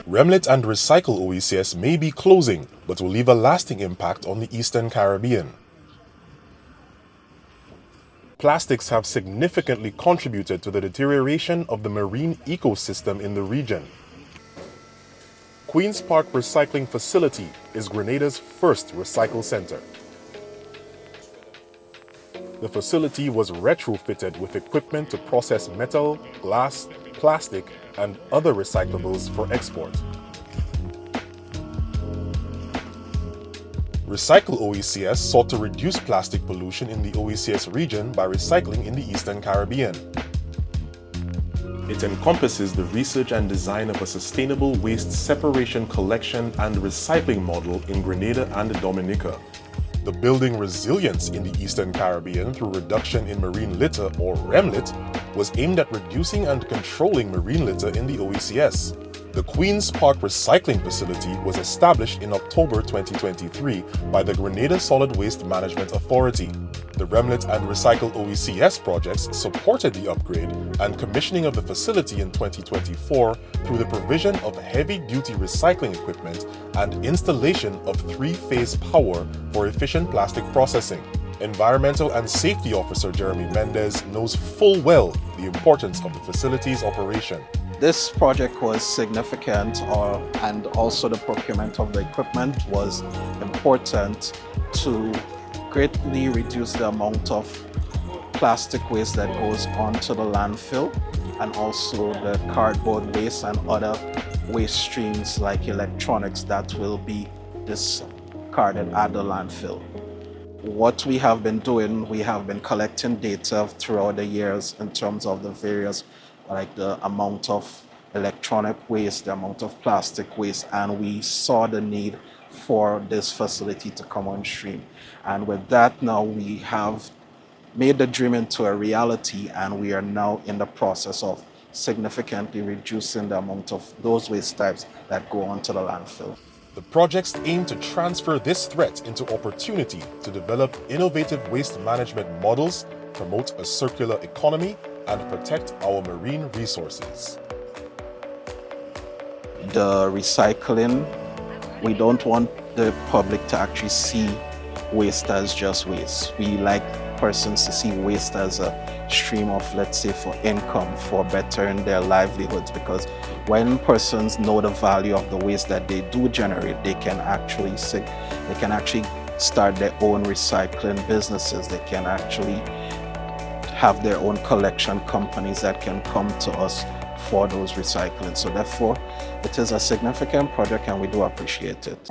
Remlet and Recycle OECS may be closing, but will leave a lasting impact on the Eastern Caribbean. Plastics have significantly contributed to the deterioration of the marine ecosystem in the region. Queen's Park Recycling Facility is Grenada's first recycle center. The facility was retrofitted with equipment to process metal, glass, plastic, and other recyclables for export. Recycle OECS sought to reduce plastic pollution in the OECS region by recycling in the Eastern Caribbean. It encompasses the research and design of a sustainable waste separation, collection, and recycling model in Grenada and Dominica. The building resilience in the Eastern Caribbean through reduction in marine litter, or REMLIT, was aimed at reducing and controlling marine litter in the OECS. The Queen's Park Recycling Facility was established in October 2023 by the Grenada Solid Waste Management Authority. The Remlet and Recycle OECS projects supported the upgrade and commissioning of the facility in 2024 through the provision of heavy-duty recycling equipment and installation of three-phase power for efficient plastic processing. Environmental and Safety Officer Jeremy Mendez knows full well the importance of the facility's operation. This project was significant, and also the procurement of the equipment was important to greatly reduce the amount of plastic waste that goes onto the landfill, and also the cardboard waste and other waste streams like electronics that will be discarded at the landfill. What we have been doing, we have been collecting data throughout the years in terms of the various, like the amount of electronic waste, the amount of plastic waste, and we saw the need for this facility to come on stream. And with that, now we have made the dream into a reality, and we are now in the process of significantly reducing the amount of those waste types that go onto the landfill. The projects aim to transfer this threat into opportunity to develop innovative waste management models, promote a circular economy, and protect our marine resources. The recycling, we don't want the public to actually see waste as just waste. We like persons to see waste as a stream of, let's say, for income, for bettering their livelihoods, because when persons know the value of the waste that they do generate, they can actually start their own recycling businesses. They can actually have their own collection companies that can come to us for those recycling. So therefore, it is a significant project and we do appreciate it.